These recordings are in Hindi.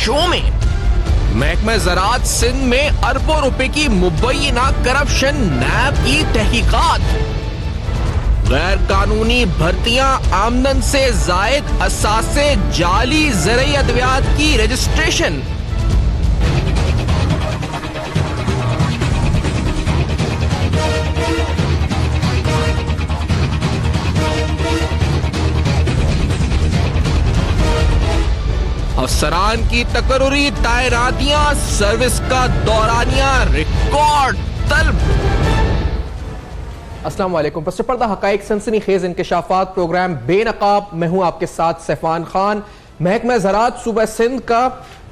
शो में महकमा ज़राअत सिंध में अरबों रुपए की मुबैना करप्शन, नैब की तहकीकात, गैर कानूनी भर्तियां, आमदन से जायद असासे, जाली ज़रई अद्वियात की रजिस्ट्रेशन। अफसरान की तकर्रुरी तैनातियां, सर्विस का दौरानिया रिकॉर्ड तलब। अस्सलाम वालेकुम। पस पर्दा हकाइक सनसनीखेज इंकशाफात प्रोग्राम बेनकाब। मैं हूं आपके साथ सैफान खान। महकमा ज़राअत सूबा सिंध का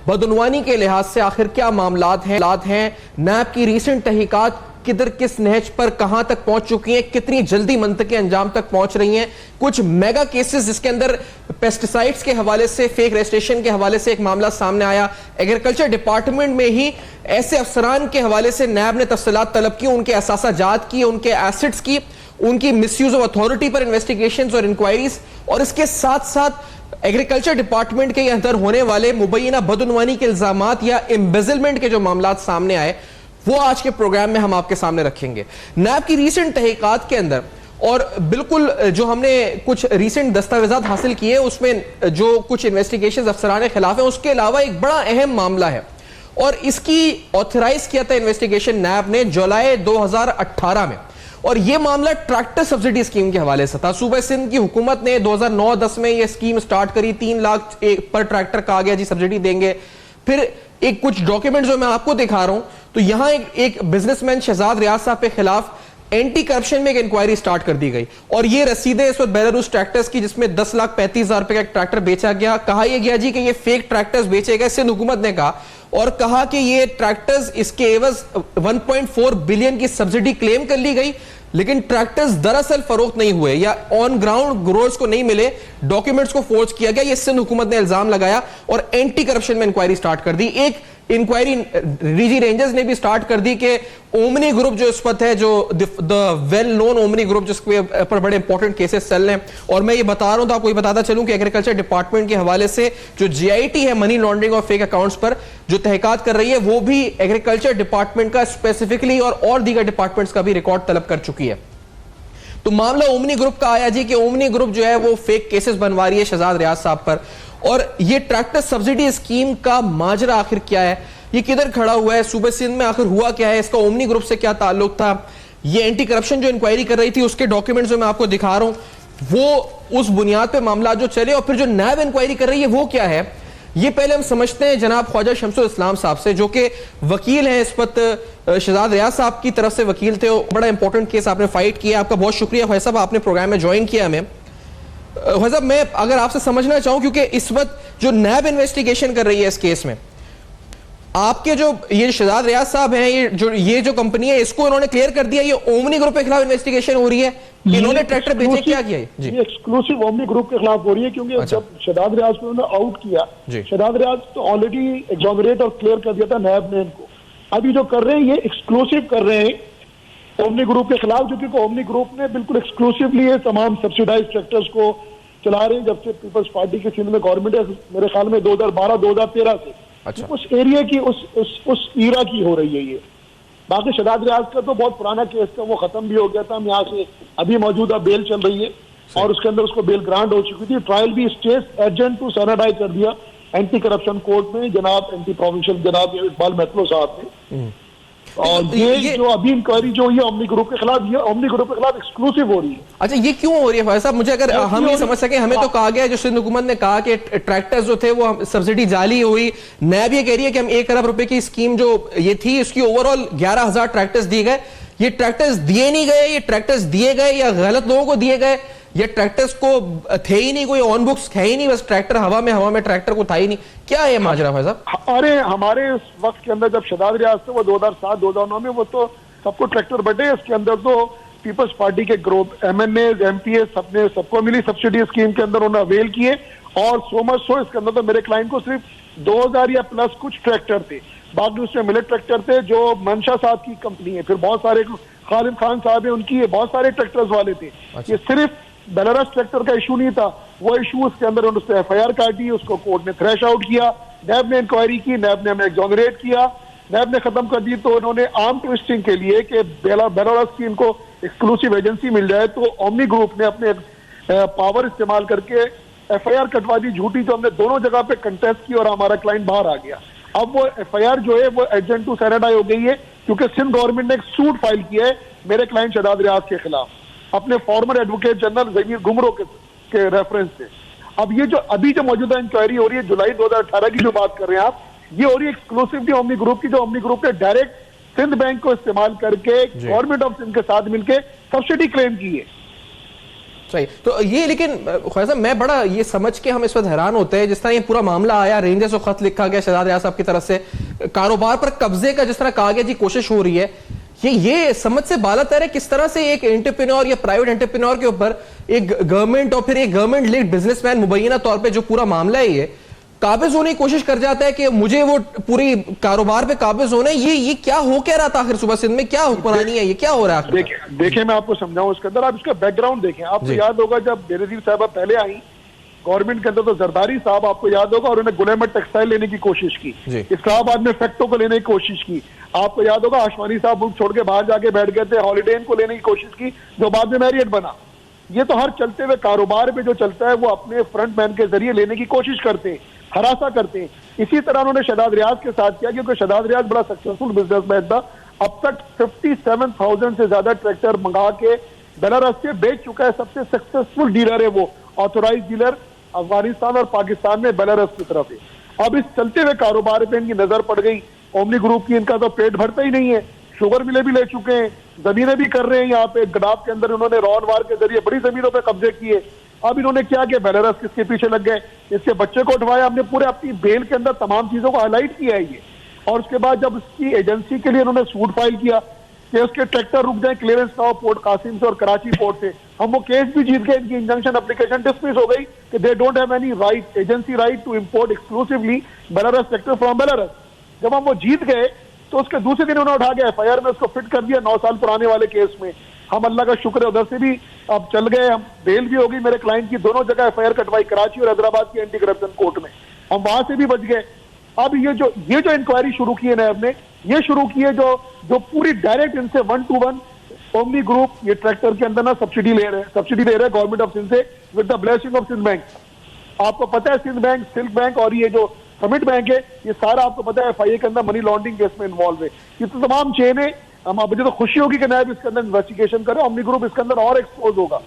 बदउनवानी के लिहाज से आखिर क्या मामलात हैं? नैब की रीसेंट तहकीकात किधर किस नहज पर कहां तक पहुंच चुकी हैं, कितनी जल्दी मंतकी अंजाम तक पहुंच रही हैं? कुछ मेगा केसेस जिसके अंदर पेस्टिसाइड्स के हवाले से, फेक रजिस्ट्रेशन के हवाले से एक मामला सामने आया। एग्रीकल्चर डिपार्टमेंट में ही ऐसे अफसरान के हवाले से नैब ने तफसीलात तलब की, उनके असासाजात की, उनके एसेट्स की, उनकी मिसयूज ऑफ अथॉरिटी पर इन्वेस्टिगेशन और इंक्वायरीज, और इसके साथ साथ एग्रीकल्चर डिपार्टमेंट के अंदर होने वाले मुबैना बदउनवानी के इल्जामात या एम्बेजलमेंट के जो मामलात सामने आए, वो आज के प्रोग्राम में हम आपके सामने रखेंगे। नैब की रीसेंट तहकीकात के अंदर, और बिल्कुल जो हमने कुछ रीसेंट दस्तावेजात हासिल किए उसमें जो कुछ इन्वेस्टिगेशन अफसरान के खिलाफ है, उसके अलावा एक बड़ा अहम मामला है, और इसकी ऑथराइज किया था इन्वेस्टिगेशन नैब ने जुलाई 2018 में, और यह मामला ट्रैक्टर सब्सिडी स्कीम के हवाले से था। सूबा सिंध की हुकूमत ने 2009-10 में यह स्कीम स्टार्ट करी, 3 लाख पर ट्रैक्टर कहा गया जी सब्सिडी देंगे। फिर एक कुछ डॉक्यूमेंट जो मैं आपको दिखा रहा हूं, तो यहां एक बिजनेसमैन शहजाद रियाज साहब के खिलाफ एंटी करप्शन में एक इंक्वायरी स्टार्ट कर दी गई, और ये रसीदें इस वक्त बेलारूस ट्रैक्टर्स की, जिसमें 10,35,000 रुपए का एक ट्रैक्टर बेचा गया। कहा यह गया जी कि ये फेक ट्रैक्टर्स बेचे गए, सिंध हुकूमत ने कहा, और कहा कि ये ट्रैक्टर्स इसके एवज 1.4 बिलियन की सब्सिडी क्लेम कर ली गई, लेकिन ट्रैक्टर्स दरअसल फरोख्त नहीं हुए या ऑन ग्राउंड ग्रोअर्स को नहीं मिले, डॉक्यूमेंट्स को फोर्ज किया गया। ये सिंध हुकूमत ने इल्जाम लगाया और एंटी करप्शन में इंक्वायरी स्टार्ट कर दी। एक इंक्वायरी डीजी रेंजर्स ने भी स्टार्ट कर दी कि ओमनी ग्रुप जो इस वक्त है, जो the well known omni group, जिसके पर बड़े इंपॉर्टेंट केसेस चल रहे हैं, और मैं ये बता रहा हूं तो आपको ये बताता चलूं कि एग्रीकल्चर डिपार्टमेंट के हवाले से जो जीआईटी है मनी लॉन्ड्रिंग और फेक अकाउंट्स पर जो तहकीकात कर रही है, वो भी एग्रीकल्चर डिपार्टमेंट का स्पेसिफिकली और दीगर डिपार्टमेंट्स का भी रिकॉर्ड तलब कर चुकी है। तो मामला ओमनी ग्रुप का आया जी कि ओमनी ग्रुप जो है वो फेक केसेस बनवा रही है शहजाद रियाज साहब पर, और ये ट्रैक्टर सब्सिडी स्कीम का माजरा आखिर क्या है, ये किधर खड़ा हुआ है, सूबे सिंध में आखिर हुआ क्या है, इसका ओमनी ग्रुप से क्या ताल्लुक था। ये एंटी करप्शन जो इंक्वायरी कर रही थी उसके डॉक्यूमेंट्स जो मैं आपको दिखा रहा हूं, वो उस बुनियाद पे मामला जो चले, और फिर जो नैब इंक्वायरी कर रही है वो क्या है, ये पहले हम समझते हैं जनाब ख्वाजा शमसुल इस्लाम साहब से, जो कि वकील हैं इस वक्त, शहजाद रियाज साहब की तरफ से वकील थे। बड़ा इंपॉर्टेंट केस आपने फाइट किया, आपका बहुत शुक्रिया ख्वाजा साहब, आपने प्रोग्राम में ज्वाइन किया हमें। ख्वाजा साहब, मैं अगर आपसे समझना चाहूं, क्योंकि इस वक्त जो नैब इन्वेस्टिगेशन कर रही है इस केस में, आपके जो ये शहजाद रियाज साहब हैं, ये जो कंपनी है, इसको इन्होंने क्लियर कर दिया, ये ओमनी ग्रुप के खिलाफ इन्वेस्टिगेशन हो रही है, इन्होंने ट्रैक्टर बेचे, क्या किया जी? ये एक्सक्लूसिव ओमनी ग्रुप के खिलाफ हो रही है, क्योंकि अच्छा। जब शहजाद रियाज को उन्होंने आउट किया, शहजाद रियाज तो ऑलरेडी एग्जॉनरेट और क्लियर कर दिया था नैब ने इनको। अभी जो कर रहे हैं ये एक्सक्लूसिव कर रहे हैं ओमनी ग्रुप के खिलाफ, जो कि ओमनी ग्रुप ने बिल्कुल एक्सक्लूसिवली ये तमाम सब्सिडाइज ट्रैक्टर्स को चला रहे हैं जब से पीपल्स पार्टी के सिंध में गवर्नमेंट है, मेरे ख्याल में 2012-2013 से। अच्छा। उस एरिया की उस ईरा की हो रही है ये। बाकी शहजाद रियाज का तो बहुत पुराना केस था, वो खत्म भी हो गया था। हम यहाँ से अभी मौजूदा बेल चल रही है और उसके अंदर उसको बेल ग्रांट हो चुकी थी। ट्रायल भी स्टेट एजेंट टू सैनिटाइज कर दिया एंटी करप्शन कोर्ट में, जनाब एंटी प्रोविंशियल जनाब इकबाल महतो साहब ने। और ये जो अभी इंक्वायरी जो ये ओमनी ग्रुप के खिलाफ, ये ओमनी ग्रुप के खिलाफ एक्सक्लूसिव हो रही है। अच्छा, ये क्यों हो रही है भाई साहब? मुझे अगर हम ये समझ सके, हमें तो कहा गया, जो सिंध हुकूमत ने कहा कि ट्रैक्टर्स जो थे वो सब्सिडी जाली हुई। नैब ये कह रही है कि हम 1 अरब रुपए की स्कीम जो ये थी, इसकी ओवरऑल 11,000 ट्रैक्टर्स दिए गए। ये ट्रैक्टर्स दिए नहीं गए, ये ट्रैक्टर्स दिए गए या गलत लोगों को दिए गए, ये ट्रैक्टर्स को थे ही नहीं, कोई ऑन बुक्स है ही नहीं, बस ट्रैक्टर हवा में ट्रैक्टर को था ही नहीं। क्या है माजरा भाई साहब? अरे हमारे इस वक्त के अंदर जब शहजाद रियाज थे वो 2007-2009 में वो तो सबको ट्रैक्टर बटे। इसके अंदर तो पीपल्स पार्टी के ग्रुप एमएनए एमपीए सबको मिली सब्सिडी स्कीम के अंदर, उन्होंने अवेल किए। और सो मच सो इसके अंदर तो मेरे क्लाइंट को सिर्फ 2000 या प्लस कुछ ट्रैक्टर थे, बाकी उसमें मिलेट ट्रैक्टर थे जो मंशा साहब की कंपनी है, फिर बहुत सारे खालिद खान साहब है उनकी, ये बहुत सारे ट्रैक्टर्स वाले थे। अच्छा। ये सिर्फ बेलारस ट्रैक्टर का इशू नहीं था, वो इशू उसके अंदर उसने एफआईआर काटी, उसको कोर्ट ने थ्रेश आउट किया, नैब ने इंक्वायरी की, नैब ने हमें एग्जोनरेट किया, नैब ने खत्म कर दी। तो उन्होंने आर्म ट्विस्टिंग के लिए कि बेलारूस की इनको एक्सक्लूसिव एजेंसी मिल जाए, तो ओमनी ग्रुप ने अपने पावर इस्तेमाल करके एफआईआर कटवा दी झूठी, जो हमने दोनों जगह पे कंटेस्ट की और हमारा क्लाइंट बाहर आ गया। अब वो एफआईआर जो है वो एडजेंट टू सैनिटाई हो गई है, क्योंकि सिंध गवर्नमेंट ने एक सूट फाइल किया है मेरे क्लाइंट शहजाद रियाज के खिलाफ अपने फॉर्मर एडवोकेट जनरल जमीर गुमरो के रेफरेंस से। अब ये जो अभी जो मौजूदा इंक्वायरी हो रही है जुलाई 2018 की जो बात कर रहे हैं आप, ये हो रही है एक्सक्लूसिवली ओमनी ग्रुप की, जो ओमनी ग्रुप ने डायरेक्ट सिंध बैंक को इस्तेमाल करके गवर्नमेंट ऑफ सिंध के साथ मिलकर सब्सिडी क्लेम की है। सही। तो ये लेकिन ख्वाजा साहब मैं बड़ा ये समझ के हम इस वक्त हैरान होते हैं, जिस तरह ये पूरा मामला आया, रेंजर्स को खत लिखा गया शहजाद रियाज साहब की तरफ से, कारोबार पर कब्जे का जिस तरह कहा गया जी कोशिश हो रही है, ये समझ से बालातर है किस तरह से एक एंटरप्रेन्योर या प्राइवेट एंटरप्रेन्योर के ऊपर एक गवर्नमेंट और फिर एक गवर्नमेंट लिंक्ड बिजनेसमैन मुबैना तौर पे जो पूरा मामला है ये काबिज होने की कोशिश कर जाता है कि मुझे वो पूरी कारोबार पे काबिज होना है। ये क्या हो क्या रहा था आखिर सुबह सिंध में, क्या हुक्मरानी है, ये क्या हो रहा है? देखिए मैं आपको समझाऊं इसके अंदर, आप इसका बैकग्राउंड देखें। आपको याद होगा जब बेनजीर साहब पहले आई गवर्नमेंट के अंदर, तो जरदारी साहब आपको याद होगा और उन्होंने गुलेमट टेक्सटाइल लेने की कोशिश की, इस्लामाबाद में फैक्टो को लेने की कोशिश की। आपको याद होगा आशवानी साहब मुल्क छोड़ के बाहर जाके बैठ गए थे, हॉलीडे इन को लेने की कोशिश की जो बाद में मैरियट बना। ये तो हर चलते हुए कारोबार में जो चलता है वो अपने फ्रंट मैन के जरिए लेने की कोशिश करते हैं, हरासा करते हैं। इसी तरह उन्होंने शहजाद रियाज के साथ किया, क्योंकि शहजाद रियाज बड़ा सक्सेसफुल बिजनेसमैन था। अब तक 57,000 से ज्यादा ट्रैक्टर मंगा के बेलारूस से बेच चुका है। सबसे सक्सेसफुल डीलर है वो, ऑथोराइज डीलर अफगानिस्तान और पाकिस्तान में बेलारूस की तरफ है। अब इस चलते हुए कारोबार पे इनकी नजर पड़ गई ओमनी ग्रुप की, इनका तो पेट भरता ही नहीं है। शुगर मिले भी ले चुके हैं, जमीनें भी कर रहे हैं। यहाँ पे गडाब के अंदर उन्होंने रॉन वार के जरिए बड़ी जमीनों पे कब्जे किए। अब इन्होंने क्या किया, बेलारूस किसके पीछे लग गए, इसके बच्चे को उठवाया, हमने पूरे अपनी बेल के अंदर तमाम चीजों को हाईलाइट किया है ये। और उसके बाद जब उसकी एजेंसी के लिए उन्होंने सूट फाइल किया कि उसके ट्रैक्टर रुक जाए क्लियरेंस ना हो पोर्ट कासिम से और कराची पोर्ट से, हम वो केस भी जीत गए। इनकी इंजंक्शन एप्लीकेशन डिसमिस हो गई कि they don't have any right, agency right to import exclusively Belarus tractor from Belarus. जब हम वो जीत गए तो उसके दूसरे दिन उन्होंने उठा के एफआईआर में उसको फिट कर दिया 9 साल पुराने वाले केस में। हम अल्लाह का शुक्र है उधर से भी अब चल गए, हम बेल भी होगी मेरे क्लाइंट की, दोनों जगह एफआईआर कटवाई, कराची और हैदराबाद की एंटी करप्शन कोर्ट में, हम वहां से भी बच गए। अब ये जो इंक्वायरी शुरू की है नैब ने, ये शुरू की है जो पूरी डायरेक्ट इनसे 1 to 1 ओमनी ग्रुप ये ट्रैक्टर के अंदर ना सब्सिडी ले रहे हैं गवर्नमेंट ऑफ सिंध से with the blessing of Sindh bank. आपको पता है सिंध बैंक, सिल्क बैंक और ये जो समिट बैंक है, ये सारा आपको पता है एफआईए के अंदर मनी लॉन्ड्रिंग केस में इन्वॉल्व है। ये तो तमाम चेन है। हम मुझे तो खुशी होगी कि नैब इसके अंदर इन्वेस्टिगेशन करे, ओमनी ग्रुप इसके अंदर और एक्सपोज होगा।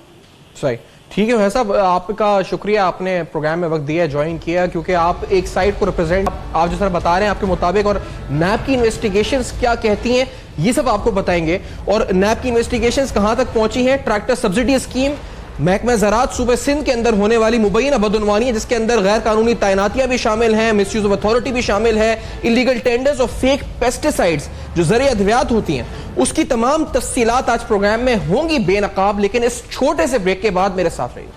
सही, ठीक है भाई साहब, आपका शुक्रिया, आपने प्रोग्राम में वक्त दिया, ज्वाइन किया, क्योंकि आप एक साइड को रिप्रेजेंट, आप जो सर बता रहे हैं आपके मुताबिक, और नैब की इन्वेस्टिगेशंस क्या कहती हैं ये सब आपको बताएंगे। और नैब की इन्वेस्टिगेशंस कहां तक पहुंची हैं, ट्रैक्टर सब्सिडी स्कीम, महकमा ज़राअत सूबे सिंध के अंदर होने वाली मुबैना बदउनवानी है जिसके अंदर गैर कानूनी तैनातियां भी शामिल हैं, मिसयूज ऑफ अथॉरिटी भी शामिल है, इलीगल टेंडर्स और फेक पेस्टिसाइड्स जो ज़रिए अद्वियात होती हैं, उसकी तमाम तफसीलात आज प्रोग्राम में होंगी बेनकाब। लेकिन इस छोटे से ब्रेक के बाद मेरे साथ रहिए।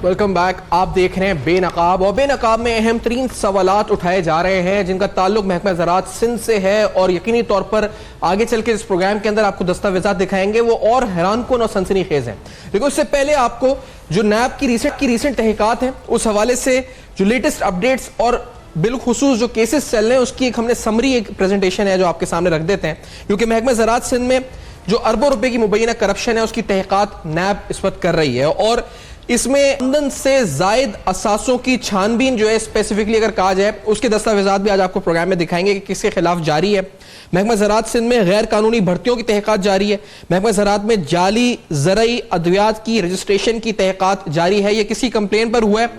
Welcome back. आप देख रहे हैं बेनकाब, और बेनकाब में अहम तरीन सवालात उठाए जा रहे हैं जिनका ताल्लुक महकमा ज़राअत सिंध से है, और यकीनी तौर पर आगे चल के इस प्रोग्राम के अंदर आपको दस्तावेजात दिखाएंगे वो और हैरानकुन और सनसनीखेज हैं। लेकिन उससे पहले आपको जो नैब की रीसेंट तहकीकात हैं उस हवाले से जो लेटेस्ट अपडेट्स और बिलखुसूस जो केसेस चल रहे हैं उसकी एक हमने समरी एक प्रेजेंटेशन है जो आपके सामने रख देते हैं, क्योंकि महकमा ज़राअत सिंध में जो अरबों रुपए की मुबैना करप्शन है उसकी तहकीकात नैब इस वक्त कर रही है, और इसमें आमदन से जायद असासों की छानबीन जो है स्पेसिफिकली अगर कहा जाए उसके दस्तावेजात भी आज आपको प्रोग्राम में दिखाएंगे कि किसके खिलाफ जारी है। महकमा ज़राअत सिंध में गैर कानूनी भर्तियों की तहकीकात जारी है, महकमा ज़राअत में जाली ज़रई अद्वियात की रजिस्ट्रेशन की तहकीकात जारी है, ये किसी कंप्लेन पर हुआ है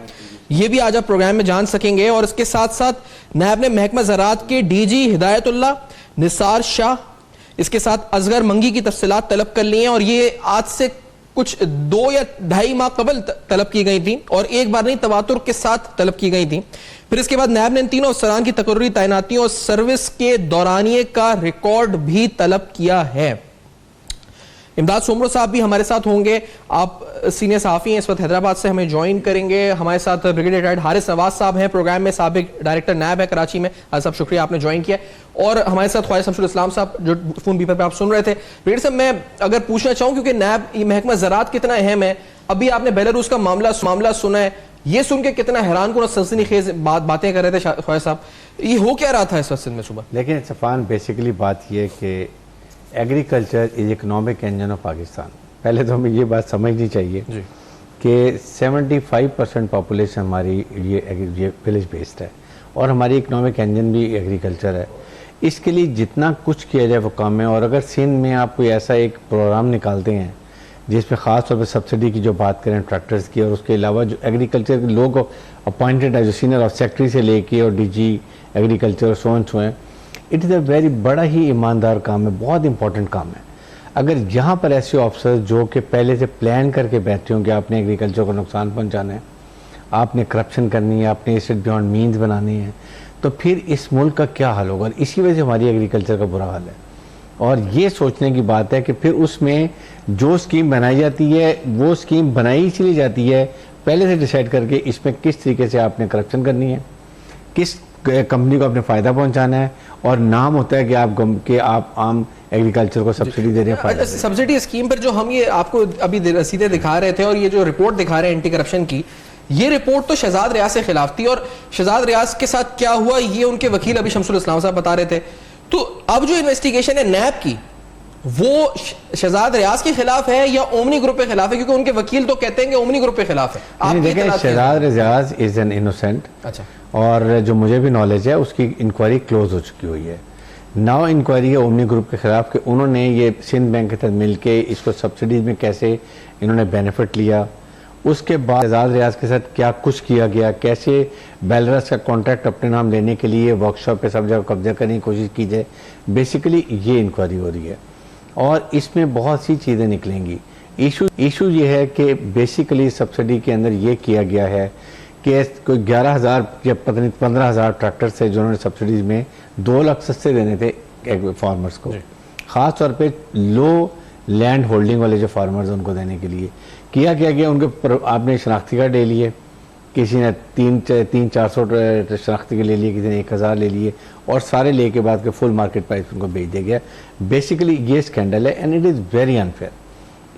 ये भी आज आप प्रोग्राम में जान सकेंगे। और इसके साथ साथ नैब ने महकमा ज़राअत के डीजी हिदायतुल्लाह, निसार शाह, इसके साथ असगर मंगी की तफसीलात तलब कर ली हैं, और ये आज से कुछ 2 या 2.5 माह कबल तलब की गई थी, और एक बार नहीं तवातुर के साथ तलब की गई थी। फिर इसके बाद नैब ने इन तीनों अफसरान की तकर्री तैनातियों और सर्विस के दौरानिए का रिकॉर्ड भी तलब किया है। इमदाद सोमरो साहब भी हमारे साथ होंगे। आप सीनियर सहाफ़ी हैं, इस वक्त हैदराबाद से हमें ज्वाइन करेंगे। हमारे साथ ब्रिगेडियर रिटायर्ड हारिस नवाज साहब हैं, प्रोग्राम में साबिक डायरेक्टर नैब है कराची में। हारिस साहब शुक्रिया आपने ज्वाइन किया। और हमारे साथ ख्वाजा शमशुल इस्लाम साहब जो फोन बीपर पर आप सुन रहे थे। ब्रिगेडियर साहब, मैं अगर पूछना चाहूँ क्योंकि नैब महकमा ज़राअत कितना अहम है, अभी आपने बेलारूस का मामला सुना है, ये सुन के कितना हैरान सनसनीखेज बातें कर रहे थे ख्वाजा साहब, ये हो क्या रहा था इस वक्त सिंध में सुबह? लेकिन सफ़ान बेसिकली बात यह कि agriculture is economic engine of Pakistan. पहले तो हमें ये बात समझनी चाहिए कि 75% पॉपुलेशन हमारी ये विलेज बेस्ड है और हमारी इकनॉमिक इंजन भी एग्रीकल्चर है। इसके लिए जितना कुछ किया जाए वो कम है। और अगर सिंध में आप कोई ऐसा एक प्रोग्राम निकालते हैं जिसमें ख़ास तौर पर सब्सिडी की जो बात करें ट्रैक्टर्स की, और उसके अलावा जो एग्रीकल्चर के लोग अपॉइंटेड है जो सीनियर ऑफ सेक्रेटरी से लेके और DG एग्रीकल्चर सोन्स हैं, इट इज़ अ वेरी बड़ा ही ईमानदार काम है, बहुत इंपॉर्टेंट काम है। अगर यहाँ पर ऐसे ऑफिसर जो कि पहले से प्लान करके बैठे हों कि आपने एग्रीकल्चर को नुकसान पहुँचाना है, आपने करप्शन करनी है, आपने एसेट बियॉन्ड मीन्स बनानी है, तो फिर इस मुल्क का क्या हाल होगा। इसी वजह से हमारी एग्रीकल्चर का बुरा हाल है। और ये सोचने की बात है कि फिर उसमें जो स्कीम बनाई जाती है वो स्कीम बनाई इसलिए जाती है पहले से डिसाइड करके इसमें किस तरीके से आपने करप्शन करनी है, किस कंपनी को आपने फ़ायदा पहुंचाना है, और नाम होता है कि आप आम एग्रीकल्चर को सब्सिडी दे रहे हैं। सब्सिडी स्कीम पर जो हम ये आपको अभी रसीदें दिखा रहे थे और ये जो रिपोर्ट दिखा रहे हैं एंटी करप्शन की, ये रिपोर्ट तो शहजाद रियाज के खिलाफ थी। और शहजाद रियाज के साथ क्या हुआ ये उनके वकील अभी शमशुल इस्लाम साहब बता रहे थे। तो अब जो इन्वेस्टिगेशन है नैब की वो शहजाद रियाज के खिलाफ है या ओमनी ग्रुप के खिलाफ है? क्योंकि उनके वकील तो कहते हैं कि ओमनी ग्रुप के खिलाफ है। आप देखें, शहजाद रियाज इज एन इनोसेंट। अच्छा। और जो मुझे भी नॉलेज है उसकी इंक्वायरी क्लोज हो चुकी हुई है। नाउ इंक्वायरी है ओमनी ग्रुप के खिलाफ कि उन्होंने ये सिंध बैंक के साथ मिलके इसको सब्सिडीज में कैसे इन्होंने बेनिफिट लिया, उसके बाद शहजाद रियाज के साथ क्या कुछ किया गया, कैसे बेलरस का कॉन्ट्रैक्ट अपने नाम लेने के लिए वर्कशॉप पे सब जगह कब्जा करने की कोशिश की जाए। बेसिकली ये इंक्वायरी हो रही है और इसमें बहुत सी चीज़ें निकलेंगी। इशू ये है कि बेसिकली सब्सिडी के अंदर ये किया गया है कि कोई 11,000 या पता नहीं 15,000 ट्रैक्टर थे जिन्होंने सब्सिडीज में 2 लाख सस्ते देने थे फार्मर्स को, ख़ास तौर पे लो लैंड होल्डिंग वाले जो फार्मर्स हैं उनको देने के लिए किया गया। उनके आपने शनाख्ती कार्ड ले लिए, किसी ने 300-400 शनाख्ती के ले लिए, किसी ने 1,000 ले लिए, और सारे ले के बाद के फुल मार्केट प्राइस उनको बेच दिया गया। बेसिकली ये स्कैंडल है and it is very unfair.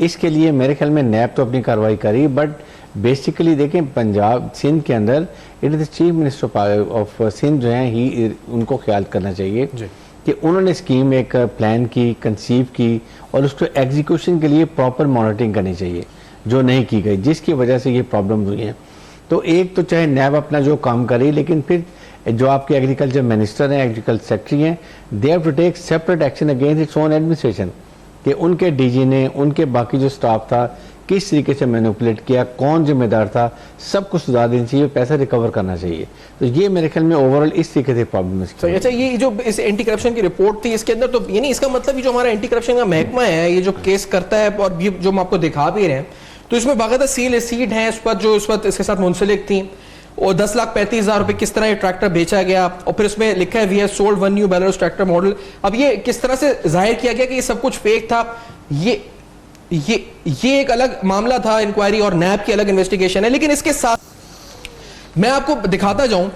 इसके लिए मेरे ख्याल में नैब तो अपनी कार्रवाई करी, बट बेसिकली देखें पंजाब सिंध के अंदर it is the chief minister of Sindh जो हैं ही उनको ख्याल करना चाहिए कि उन्होंने स्कीम एक प्लान की, कंसीव की, और उसको एग्जीक्यूशन के लिए प्रॉपर मॉनिटरिंग करनी चाहिए जो नहीं की गई, जिसकी वजह से ये प्रॉब्लम हुई हैं। तो एक तो चाहे नैब अपना जो काम करे, लेकिन फिर जो आपके एग्रीकल्चर मिनिस्टर हैं, एग्रीकल्चर सेक्रेटरी हैं, they have to take separate action against its own administration कि उनके DG ने, उनके बाकी जो स्टाफ था, किस तरीके से मैनिपुलेट किया, कौन जिम्मेदार था, सब कुछ सुधार देना चाहिए, पैसा रिकवर करना चाहिए। तो ये मेरे ख्याल में ओवरऑल इस तरीके से प्रॉब्लम है। अच्छा, ये जो इस एंटी करप्शन की रिपोर्ट थी इसके अंदर तो ये नहीं, इसका मतलब ये जो हमारा एंटी करप्शन का महकमा है, ये जो केस करता है और ये जो हम आपको दिखा भी रहे हैं, तो इसमें बाकायदा सीट हैं इस पर जो इस वक्त इसके साथ मुंसलिक थी, और 10,35,000 रुपए किस तरह ये ट्रैक्टर बेचा गया, और फिर उसमें लिखा है we have sold 1 new Belarus tractor model. अब ये किस तरह से जाहिर किया गया कि ये सब कुछ फेक था, ये एक अलग मामला था, इंक्वायरी और नैब की अलग इन्वेस्टिगेशन है। लेकिन इसके साथ मैं आपको दिखाता जाऊं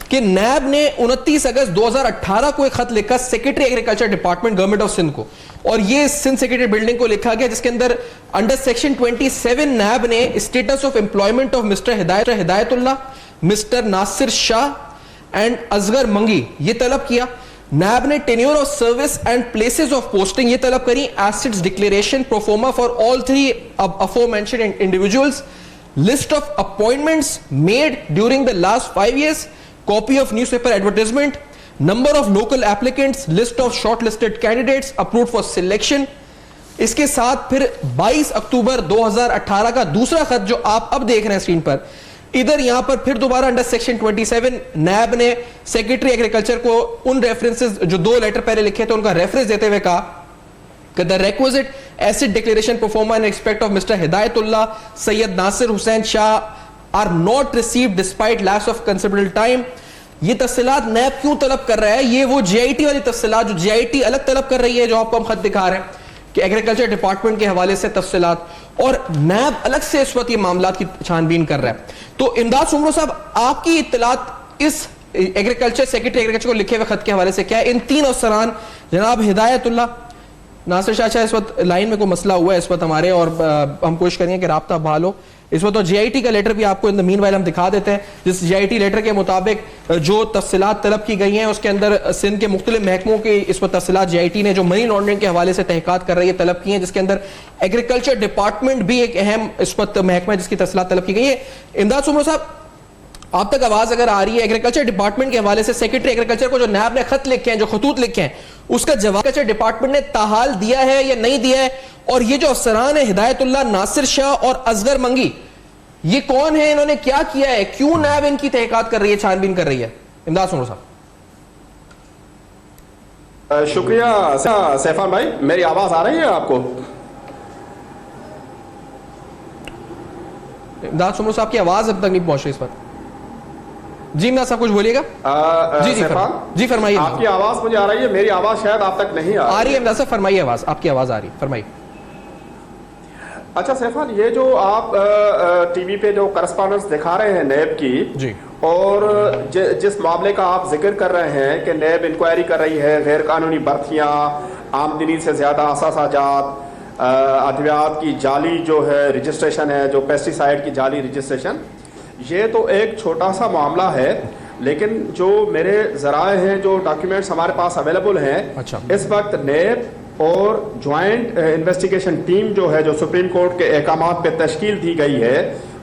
कि नैब ने 29 अगस्त 2018 को एक खत लिखा secretary agriculture department government of Sindh को, और ये सिंध सेक्रेटरी बिल्डिंग को लिखा गया, जिसके अंदर अंडर सेक्शन 27 नैब ने status of employment of mister Hidayatullah, mister Nasir Shah and Asghar Mangi ये तलब किया। नैब ने tenure of service and places of posting ये तलब करी, assets declaration proforma for all 3 aforementioned individuals, list of appointments made during the last 5 years, copy of newspaper advertisement, number of local applicants, list of shortlisted candidates approved for selection. इसके साथ फिर 22 अक्टूबर 2018 का दूसरा खत जो आप अब देख रहे हैं स्क्रीन पर, इधर यहां पर फिर दोबारा अंडर सेक्शन 27 नैब ने सेक्रेटरी एग्रीकल्चर को उन रेफरेंसेस जो 2 लेटर पहले लिखे थे उनका रेफरेंस देते हुए कहा कि the requisite asset declaration proforma in respect of mister Hidayatullah, Syed Nasir Hussain Shah are not received despite lapse of considerable time. ये तफसीलात नैब क्यों तलब कर रहा है? ये वो GIT वाली तफसीलात जो GIT अलग तलब कर रही है, जो आपको हम खत दिखा रहे हैं कि एग्रीकल्चर डिपार्टमेंट के हवाले से तफसीलात और नैब अलग से इस वक्त ये मामला की छानबीन कर रहा है। तो इमदाद सुमरो साहब, आपकी इत्तलात इस एग्रीकल्चर सेक्रेटरी एग्रीकल्चर को लिखे हुए खत के हवाले से क्या है? इन 3 अफसरान जनाब हिदायतुल्लाह, नासिर शाह, इस वक्त लाइन में कोई मसला हुआ है इस वक्त हमारे, और हम कोशिश करेंगे कि राब्ता बहाल हो इस वक्त। तो JIT का लेटर भी आपको इन द मीनवाइल हम दिखा देते हैं, जिस JIT लेटर के मुताबिक जो तफसीलात तलब की गई हैं उसके अंदर सिंध के मुख्तलिफ महकमों की इस वक्त तफसीलात JIT ने जो मनी लॉन्ड्रिंग के हवाले से तहकीकात कर रही है तलब की हैं, जिसके अंदर एग्रीकल्चर डिपार्टमेंट भी एक अहम इस वक्त महकमा है जिसकी तफसीलात तलब की गई है। इमदाद सुमरो साहब, आप तक आवाज अगर आ रही है, एग्रीकल्चर डिपार्टमेंट के हवाले से सेक्रेटरी एग्रीकल्चर को जो नैब ने खत लिखे हैं, जो खतूत लिखे हैं, उसका जवाब एग्रीकल्चर डिपार्टमेंट ने ताहाल दिया है या नहीं दिया है? और ये जो अफसरान है हिदायतुल्लाह, नासिर शाह और असगर मंगी, ये कौन है? इन्होंने क्या किया है? क्यों नैब इनकी तहकीकात कर रही है, छानबीन कर रही है? इमदाद सुमरो साहब। शुक्रिया सैफान भाई, मेरी आवाज आ रही है आपको? इमदाद सुमरो साहब की आवाज अब तक नहीं पहुंच रही इस वक्त। जी इमदाद साहब कुछ बोलिएगा। जी फरमाइए। आपकी आवाज मुझे आ रही है, मेरी आवाज शायद आप तक नहीं आ रही है। इमदाद साहब फरमाइए, आवाज आपकी आवाज आ रही है, फरमाइए। अच्छा सैफान, ये जो आप टीवी पे जो करस्पॉन्डेंस दिखा रहे हैं नैब की जी, और जिस मामले का आप जिक्र कर रहे हैं कि नैब इंक्वायरी कर रही है, गैर कानूनी भर्तियां, आमदनी से ज्यादा असासाजात, अद्वियात की जाली जो है रजिस्ट्रेशन है, जो पेस्टिसाइड की जाली रजिस्ट्रेशन, ये तो एक छोटा सा मामला है, लेकिन जो मेरे ज़राए हैं, जो डॉक्यूमेंट्स हमारे पास अवेलेबल हैं, अच्छा, इस वक्त नैब और ज्वाइंट इन्वेस्टिगेशन टीम जो है, जो सुप्रीम कोर्ट के अहकामात पे तश्कील दी गई है,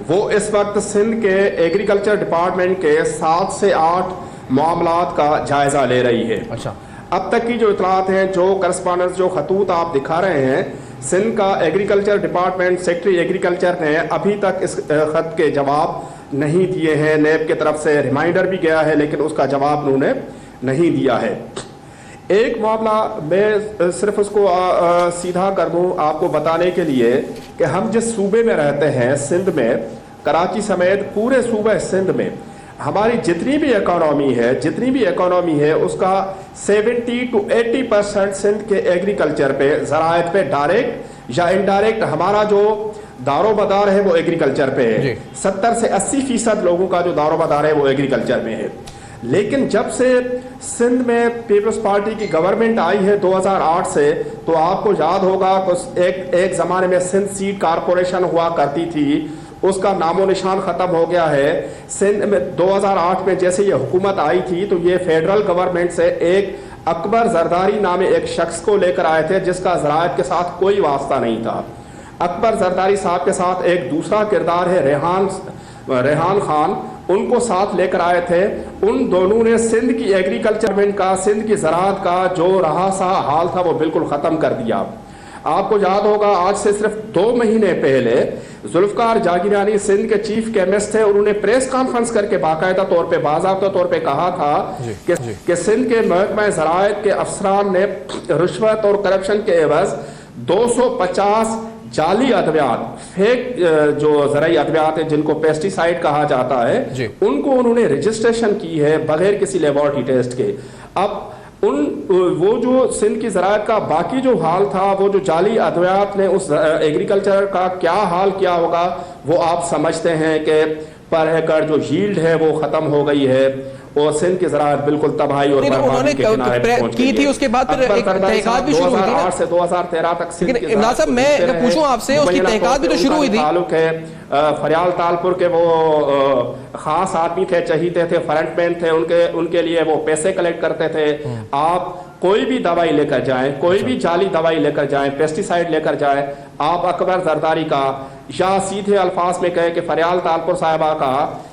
वो इस वक्त सिंध के एग्रीकल्चर डिपार्टमेंट के 7 से 8 मामलात का जायजा ले रही है। अच्छा, अब तक की जो इतलात हैं, जो करस्पॉन्डेंस, जो खतूत आप दिखा रहे हैं, सिंध का एग्रीकल्चर डिपार्टमेंट सेक्रेटरी एग्रीकल्चर ने अभी तक इस खत के जवाब नहीं दिए हैं। नैब की तरफ से रिमाइंडर भी गया है, लेकिन उसका जवाब उन्होंने नहीं दिया है। एक मामला मैं सिर्फ उसको सीधा कर दूं आपको बताने के लिए कि हम जिस सूबे में रहते हैं, सिंध में, कराची समेत पूरे सूबे सिंध में हमारी जितनी भी इकोनॉमी है उसका 70 to 80% सिंध के एग्रीकल्चर पे, ज़राअत पे डायरेक्ट या इनडायरेक्ट हमारा जो दारोमदार है वो एग्रीकल्चर पे है। 70 से 80% लोगों का जो दारोमदार है वो एग्रीकल्चर में है। लेकिन जब से सिंध में पीपल्स पार्टी की गवर्नमेंट आई है 2008 से, तो आपको याद होगा एक ज़माने में सिंध सीड कारपोरेशन हुआ करती थी, उसका नामो निशान ख़त्म हो गया है। सिंध में 2008 में जैसे ये हुकूमत आई थी, तो ये फेडरल गवर्नमेंट से एक अकबर जरदारी नामे एक शख्स को लेकर आए थे, जिसका ज़राअत के साथ कोई वास्ता नहीं था। अकबर जरदारी साहब के साथ एक दूसरा किरदार है रेहान खान, उनको साथ लेकर आए थे। उन दोनों ने सिंध की एग्रीकल्चर का, सिंध की ज़राअत का जो रहा सा हाल था वो बिल्कुल ख़त्म कर दिया। आपको याद होगा, आज से सिर्फ 2 महीने पहले जुल्फकार जागीरानी सिंध के चीफ केमिस्ट थे, उन्होंने प्रेस कॉन्फ्रेंस करके बाकायदा तौर पे, बाज़ाब्ता तौर पे कहा था कि सिंध के महकमा ज़राअत के अफसरान ने रिश्वत और करप्शन के एवज 250 जाली अद्वियात, फेक जो ज़राई अद्वियात है जिनको पेस्टिसाइड कहा जाता है, उनको उन्होंने रजिस्ट्रेशन की है बगैर किसी लेबोरेटरी टेस्ट के। अब वो जो सिंध की ज़राअत का बाकी जो हाल था, वो जो जाली अद्वियात ने उस एग्रीकल्चर का क्या हाल किया होगा, वो आप समझते हैं कि पर एकड़ जो यील्ड है वो ख़त्म हो गई है और सिंध की ज़राअत बिल्कुल तबाही और बर्बादी के किनारे पहुंच गई है। उसके बाद फिर एक तहकीकात भी शुरू हुई थी 2008 से 2013 तक सिंध की इमदाद साहब, मैं पूछूं आपसे, उसकी तहकीकात भी तो शुरू हुई थी। ताल्लुक है फरियाल तालपुर के, वो खास आदमी थे, चहीते थे, फ्रंटमैन थे, उनके लिए वो पैसे कलेक्ट करते थे। आप कोई भी दवाई लेकर जाएं, कोई भी जाली दवाई लेकर जाएं, पेस्टिसाइड लेकर जाएं, आप अकबर जरदारी का या सीधे अल्फाज में कहें कि फरियाल तालपुर साहिबा का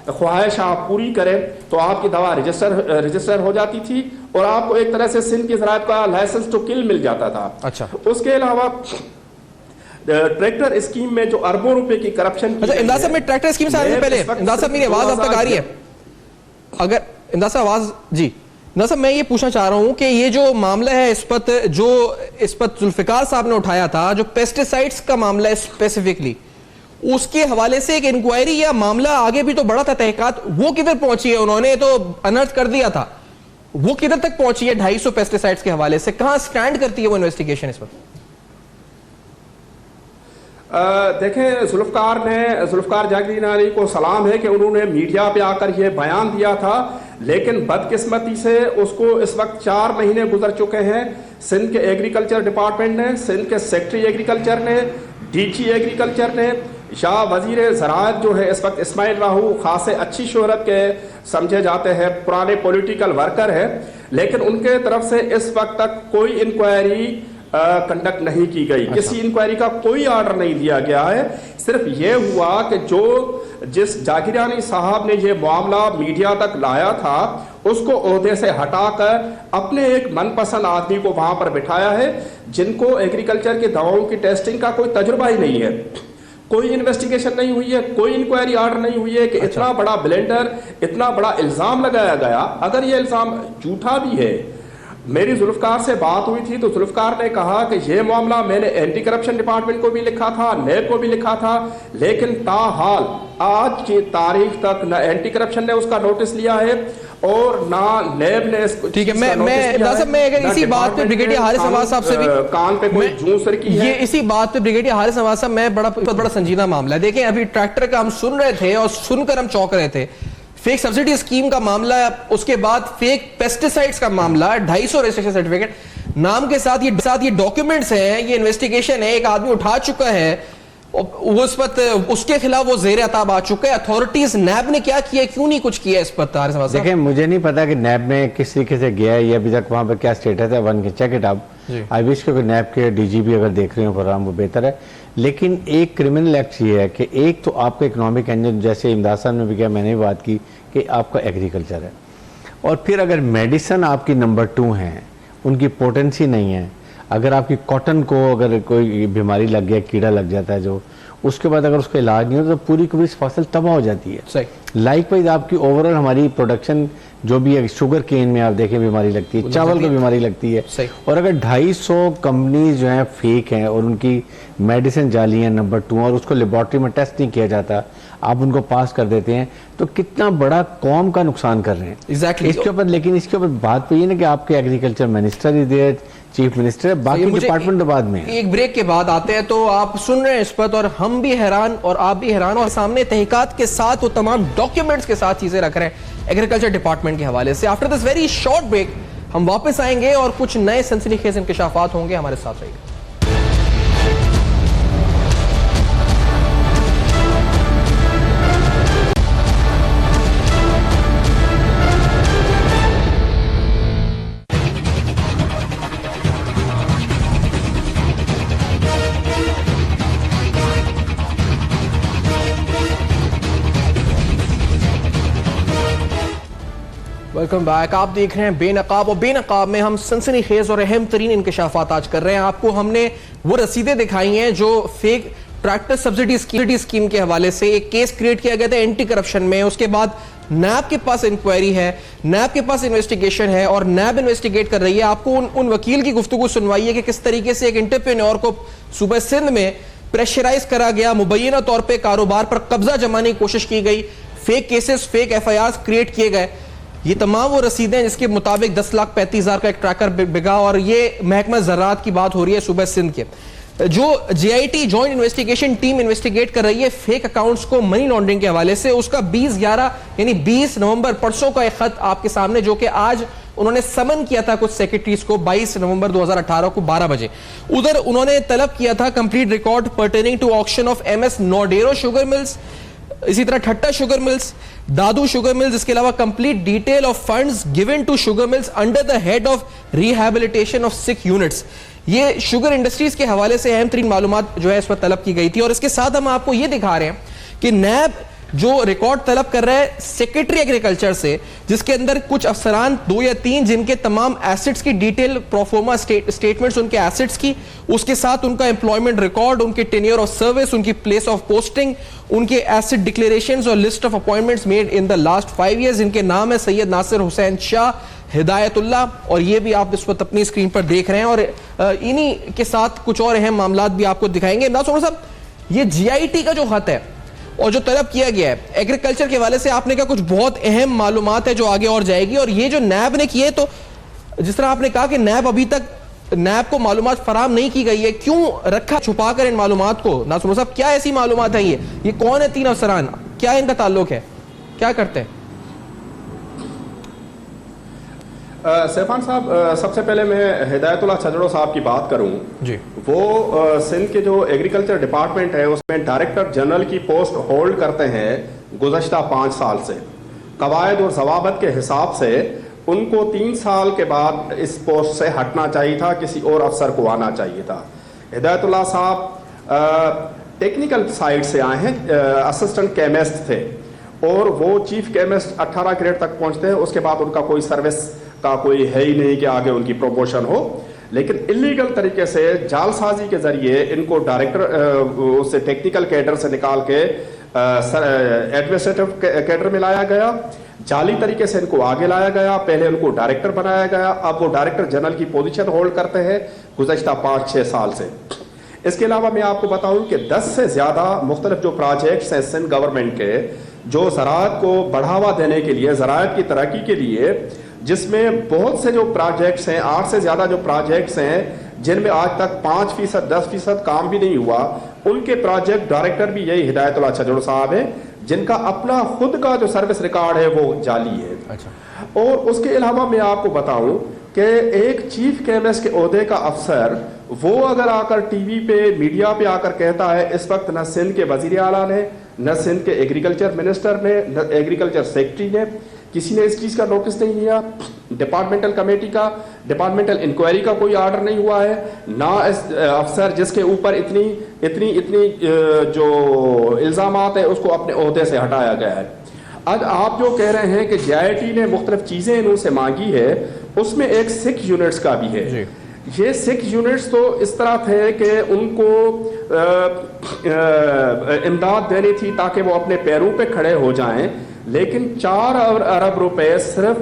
ख्वाहिश आप पूरी करें, तो आपकी दवा रजिस्टर हो जाती थी और आपको एक तरह से सिंध की ज़राअत का लाइसेंस टू किल मिल जाता था। अच्छा, उसके अलावा ट्रैक्टर स्कीम में जो अरबों रुपए की करप्शन। अच्छा इमदाद साहब, मैं ट्रैक्टर स्कीम से आने से पहले, इमदाद साहब मेरी आवाज अब तक आ रही है? अगर इमदाद साहब आवाज, जी इमदाद साहब, मैं ये पूछना चाह रहा हूं कि ये जो मामला है इस पर जुल्फिकार साहब ने उठाया था, जो पेस्टिसाइड्स का मामला है स्पेसिफिकली, उसके हवाले से एक इंक्वायरी या मामला आगे भी तो बढ़ा था, तहकीकात वो किधर पहुंची है? उन्होंने तो अनर्थ कर दिया था, वो किधर तक पहुंची है? 250 पेस्टिसाइड्स के हवाले से कहां स्टैंड करती है वो इन्वेस्टिगेशन इस वक्त? देखें, जुल्फकार जागीरदारी को सलाम है कि उन्होंने मीडिया पे आकर ये बयान दिया था, लेकिन बदकिस्मती से उसको इस वक्त 4 महीने गुजर चुके हैं। सिंध के एग्रीकल्चर डिपार्टमेंट ने, सिंध के सेक्रेटरी एग्रीकल्चर ने, डीजी एग्रीकल्चर ने, शाह वजीर ज़राअत जो है इस वक्त इस्माइल राहू खासे अच्छी शोहरत के समझे जाते हैं, पुराने पॉलिटिकल वर्कर है, लेकिन उनके तरफ से इस वक्त तक कोई इंक्वायरी कंडक्ट नहीं की गई। किसी इंक्वायरी का कोई ऑर्डर नहीं दिया गया है। सिर्फ ये हुआ कि जिस जागीरानी साहब ने ये मामला मीडिया तक लाया था उसको ओहदे से हटाकर अपने एक मनपसंद आदमी को वहां पर बिठाया है, जिनको एग्रीकल्चर की दवाओं की टेस्टिंग का कोई तजुर्बा ही नहीं है। कोई इन्वेस्टिगेशन नहीं हुई है, कोई इंक्वायरी ऑर्डर नहीं हुई है कि इतना बड़ा ब्लेंडर, इतना बड़ा इल्जाम लगाया गया। अगर ये इल्जाम झूठा भी है, मेरी जुल्फकार से बात हुई थी तो जुल्फकार ने कहा कि ये मामला मैंने एंटी करप्शन डिपार्टमेंट को भी लिखा था, नैब को भी लिखा था, लेकिन ताहाल आज की तारीख तक न एंटी करप्शन ने उसका नोटिस लिया है और ना नैब ने इसको। ठीक है, मैं अगर इसी बात पे ब्रिगेडियर हारिस नवाज साहब से भी कान पे कोई जूं सर की है, ये इसी बात पे ब्रिगेडियर हारिस नवाज साहब, मैं बड़ा संजीदा मामला है। देखें, अभी ट्रैक्टर का हम सुन रहे थे और सुनकर हम चौंक रहे थे। फेक सब्सिडी स्कीम का मामला, उसके बाद फेक पेस्टिसाइड्स का मामला, 250 रजिस्ट्रेशन सर्टिफिकेट नाम के साथ ये डॉक्यूमेंट्स हैं, ये इन्वेस्टिगेशन है, एक आदमी उठा चुका है, उस पर उसके खिलाफ वो जेर अताब आ चुका है। अथॉरिटीज, नैब ने क्या किया, क्यों नहीं कुछ किया इस पर? देखिए, मुझे नहीं पता कि नैब ने किस तरीके से गया है, ये अभी तक वहां पर क्या स्टेटस है, वन के check it up. I wish कि नैब के डीजीपी अगर देख रहे हो प्रोग्राम वो बेहतर है। लेकिन एक क्रिमिनल एक्ट ये है कि एक तो आपका इकोनॉमिक इंजन, जैसे इमदाद साहब ने भी किया, मैंने भी बात की कि आपका एग्रीकल्चर है, और फिर अगर मेडिसिन आपकी नंबर 2 है, उनकी पोटेंसी नहीं है, अगर आपकी कॉटन को अगर कोई बीमारी लग गया, कीड़ा लग जाता है जो, उसके बाद अगर उसका इलाज नहीं हो तो पूरी की पूरी फसल तबाह हो जाती है। सही। लाइकवाइज आपकी ओवरऑल हमारी प्रोडक्शन जो भी है, शुगर केन में आप देखें बीमारी लगती है, चावल को बीमारी लगती है। और अगर 250 कंपनीज जो है फेक हैं और उनकी मेडिसिन जाली है नंबर 2 और उसको लेबोरेटरी में टेस्ट नहीं किया जाता, आप उनको पास कर देते हैं, तो कितना बड़ा कौम का नुकसान कर रहे हैं। एग्जैक्टली। इसके ऊपर, लेकिन इसके ऊपर बात तो ये ना कि आपके एग्रीकल्चर मिनिस्टर ही दे, चीफ मिनिस्टर, बाकी डिपार्टमेंट तो बाद में। एक ब्रेक के बाद आते हैं, तो आप सुन रहे हैं इस पर, और हम भी हैरान और आप भी हैरान, और सामने तहकीकात के साथ वो तमाम डॉक्यूमेंट्स के साथ चीजें रख रहे हैं एग्रीकल्चर डिपार्टमेंट के हवाले से। After this very short break हम वापस आएंगे और कुछ नए सनसनीखेज इंकशाफात होंगे। हमारे साथ रहिए। Welcome back. आप देख रहे हैं बेनकाब, और बेनकाब में हम सनसनीखेज और अहम तरीन इंकशाफात आज कर रहे हैं। आपको हमने वो रसीदें दिखाई हैं जो फेक ट्रैक्टर सब्सिडी स्कीम के हवाले से एक केस क्रिएट किया गया था एंटी करप्शन में। उसके बाद नैब के पास इंक्वायरी है, नैब के पास इन्वेस्टिगेशन है और नैब इन्वेस्टिगेट कर रही है। आपको उन वकील की गुफ्तगू सुनवाई है कि किस तरीके से एक एंटरप्रेन्योर को सूबा सिंध में प्रेशराइज करा गया, मुबैना तौर पर कारोबार पर कब्जा जमाने की कोशिश की गई, fake cases, fake FIRs create किए गए। ये तमाम वो रसीदें जिसके मुताबिक 10,35,000 का एक ट्रैकर बिका, और ये महकमा ज़राअत की बात हो रही है सूबा सिंध के। जो JIT joint investigation team investigate कर रही है फेक अकाउंट्स को मनी लॉन्ड्रिंग के हवाले से, उसका 20/11 यानी 20 नवंबर परसों का एक खत आपके सामने, जो कि आज उन्होंने समन किया था कुछ सेक्रेटरीज को 22 नवंबर 2018 को 12 बजे। उधर उन्होंने तलब किया था complete record pertaining to auction of MS Naudero sugar mills, इसी तरह Thatta sugar mills, Dadu sugar mills, इसके अलावा complete detail of funds given to sugar mills under the head of rehabilitation of 6 units. ये शुगर इंडस्ट्रीज के हवाले से अहम तरीन मालूमात जो है इस पर तलब की गई थी। और इसके साथ हम आपको ये दिखा रहे हैं कि नैब जो रिकॉर्ड तलब कर रहा है सेक्रेटरी एग्रीकल्चर से, जिसके अंदर कुछ अफसरान 2 या 3 जिनके तमाम एसेट्स की डिटेल प्रोफोर्मा स्टेटमेंट्स उनके एसेट्स की, उसके साथ उनका एम्प्लॉयमेंट रिकॉर्ड, उनके टेन्योर ऑफ सर्विस, उनकी प्लेस ऑफ पोस्टिंग, उनके एसेट डिक्लेरेशंस और list of appointments made in the last 5 years। इनके नाम है सैयद नासिर हुसैन शाह, हिदायतुल्लाह, और ये भी आप इस वक्त अपनी स्क्रीन पर देख रहे हैं। और इन्हीं के साथ कुछ और अहम मामलात भी आपको दिखाएंगे। इमदाद साहब, ये GIT का जो खत है और जो तलब किया गया है एग्रीकल्चर के हवाले से, आपने कहा कुछ बहुत अहम मालूमात है जो आगे और जाएगी। और ये जो नैब ने किए, तो जिस तरह आपने कहा कि नैब अभी तक नैब को मालूमात फराम नहीं की गई है, क्यों रखा छुपा कर इन मालूमात को? नासुर साहब, क्या ऐसी मालूमात है? ये कौन है 3 अफसरान, क्या इनका ताल्लुक है, क्या करते हैं? सैफान साहब, सबसे पहले मैं हिदायतुल्लाह छजड़ो साहब की बात करूं जी। वो सिंध के जो एग्रीकल्चर डिपार्टमेंट है उसमें डायरेक्टर जनरल की पोस्ट होल्ड करते हैं गुज़श्ता 5 साल से। कवायद और ज़वाबत के हिसाब से उनको 3 साल के बाद इस पोस्ट से हटना चाहिए था, किसी और अफसर को आना चाहिए था। हिदायतुल्लाह साहब टेक्निकल साइड से आए हैं, असिस्टेंट केमिस्ट थे और वो चीफ केमिस्ट 18 ग्रेड तक पहुंचते हैं, उसके बाद उनका कोई सर्विस का कोई है ही नहीं कि आगे उनकी प्रमोशन हो। लेकिन इलीगल तरीके से जालसाजी के जरिए इनको डायरेक्टर उससे टेक्निकल कैडर से निकाल के एडमिनिस्ट्रेटिव कैडर में लाया गया, जाली तरीके से इनको आगे लाया गया, पहले उनको डायरेक्टर बनाया गया, अब वो डायरेक्टर जनरल की पोजीशन होल्ड करते हैं गुज़श्ता 5-6 साल से। इसके अलावा मैं आपको बताऊं कि 10 से ज्यादा मुख्तलिफ जो प्रोजेक्ट्स हैं सिंध गवर्नमेंट के, जो ज़राअत को बढ़ावा देने के लिए, ज़राअत की तरक्की के लिए, जिसमें बहुत से जो प्रोजेक्ट्स हैं, 8 से ज्यादा जो प्रोजेक्ट्स हैं जिनमें आज तक 5%, 10% काम भी नहीं हुआ, उनके प्रोजेक्ट डायरेक्टर भी यही हिदायतुल्लाह छजड़ो साहब है, जिनका अपना खुद का जो सर्विस रिकॉर्ड है वो जाली है। अच्छा। और उसके अलावा मैं आपको बताऊं कि एक चीफ केमिस्ट के ओहदे का अफसर वो अगर आकर टीवी पे, मीडिया पे आकर कहता है इस वक्त न सिंध के वजीर आला ने, न सिंध के एग्रीकल्चर मिनिस्टर ने, न एग्रीकल्चर सेक्रेटरी ने, किसी ने इस चीज का नोटिस नहीं लिया, डिपार्टमेंटल कमेटी का, डिपार्टमेंटल इंक्वायरी का कोई ऑर्डर नहीं हुआ है, ना इस अफसर जिसके ऊपर इतनी जो इल्जामात है उसको अपने ओहदे से हटाया गया है। आज आप जो कह रहे हैं कि JIT ने मुख्तलिफ चीजें इनसे मांगी है, उसमें एक 6 यूनिट्स का भी है। ये 6 यूनिट्स तो इस तरह थे कि उनको इमदाद देनी थी ताकि वो अपने पैरों पे खड़े हो जाएं, लेकिन 4 अरब रुपए सिर्फ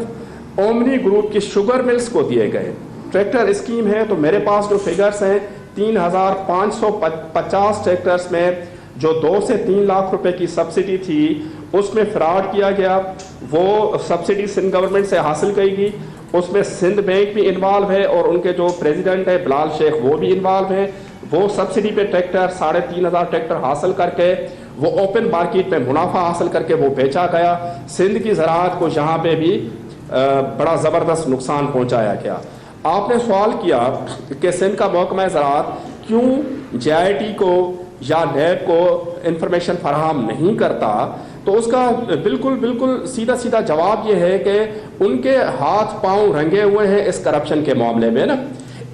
ओमनी ग्रुप की शुगर मिल्स को दिए गए। ट्रैक्टर स्कीम है तो मेरे पास जो फिगर्स हैं 3550 ट्रैक्टर्स में जो 2 से 3 लाख रुपए की सब्सिडी थी उसमें फ्रॉड किया गया। वो सब्सिडी सिंध गवर्नमेंट से हासिल की गई, उसमें सिंध बैंक भी इन्वॉल्व है और उनके जो प्रेसिडेंट है बिलाल शेख वो भी इन्वॉल्व है। वो सब्सिडी पे ट्रैक्टर 3500 ट्रैक्टर हासिल करके वो ओपन मार्केट में मुनाफा हासिल करके वो बेचा गया। सिंध की ज़राअत को यहाँ पे भी बड़ा ज़बरदस्त नुकसान पहुँचाया गया। आपने सवाल किया कि सिंध का महकमा ज़राअत क्यों JIT को या नैब को इंफॉर्मेशन फराहम नहीं करता, तो उसका बिल्कुल सीधा सीधा जवाब ये है कि उनके हाथ पांव रंगे हुए हैं इस करप्शन के मामले में ना,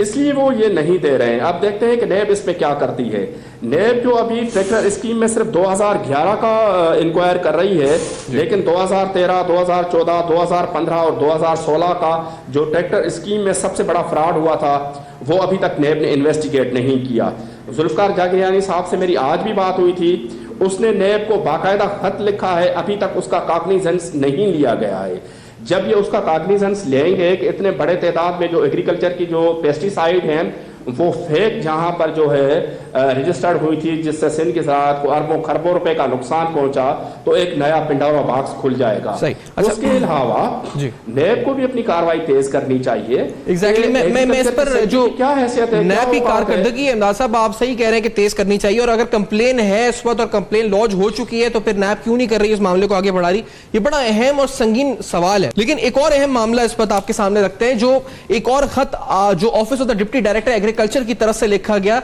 इसलिए वो ये नहीं दे रहे हैं। अब देखते हैं कि नैब इसमें क्या करती है। नैब जो अभी ट्रैक्टर स्कीम में सिर्फ 2011 का इंक्वायर कर रही है, लेकिन 2013, 2014, 2015 और 2016 का जो ट्रैक्टर स्कीम में सबसे बड़ा फ्रॉड हुआ था वो अभी तक नैब ने इन्वेस्टिगेट नहीं किया। जुल्फकार जागरियानी साहब से मेरी आज भी बात हुई थी, उसने नैब को बाकायदा खत लिखा है, अभी तक उसका कॉग्निजेंस नहीं लिया गया है। जब ये उसका कॉग्निजेंस लेंगे कि इतने बड़े तादाद में जो एग्रीकल्चर की जो पेस्टिसाइड हैं वो फेक जहां पर जो है रजिस्टर्ड हुई थी, जिससे सिंध की ज़राअत को अरबों खरबों रुपए का नुकसान पहुंचा, तो एक नया पिंडोरा बॉक्स खुल जाएगा। अच्छा, उसके अलावा नैब को भी अपनी कार्रवाई तेज करनी चाहिए। एग्जैक्टली मैं इस पर जो क्या हैसियत है नैब की कारकर्दगी, इमदाद साहब आप सही कह रहे हैं कि तेज करनी चाहिए, और अगर कंप्लेन है इस वक्त और कंप्लेन लॉन्च हो चुकी है तो फिर नैब क्यों नहीं कर रही इस मामले को आगे बढ़ा रही? ये बड़ा अहम और संगीन सवाल है। लेकिन एक और अहम मामला इस वक्त आपके सामने रखते हैं, जो एक और खत जो office of the deputy director agriculture की तरफ से लिखा गया